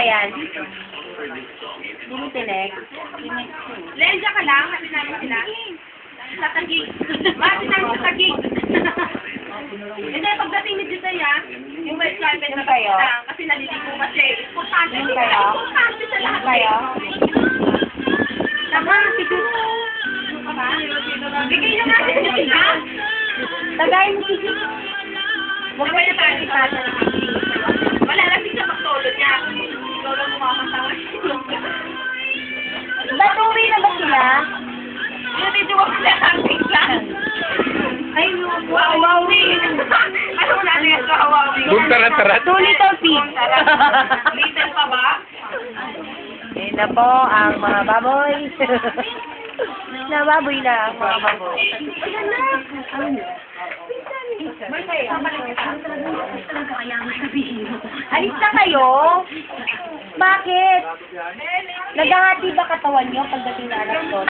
yan? Tinitinik. Lenja ka lang, kasi namin sila. Sa tagig. Bakit namin sa tagig? Hindi, pagdating ni Jitaya, yung white carpet na kayo? lang, kasi naliligo kasi. Importante Yung sila. kayo? Importante sa lahat. Kayo? Tama, sige. Bigay na natin sa sila. Tagay mo si Huwag na tayo ni Tata. Wala lang siya magtolo niya. Lolo mo makasawa. Ba't uwi na ba sila? Yung video ko sila camping lang. Ay, Hawawi. Ano mo natin yung hawawi? Boom, tarat-tarat. 2 little pig. Little pa ba? Ayun na po ang mga baboy. Nababoy na ang mga baboy. Alis na kayo? Bakit? Naghahati ba katawan niyo pagdating na alas 12?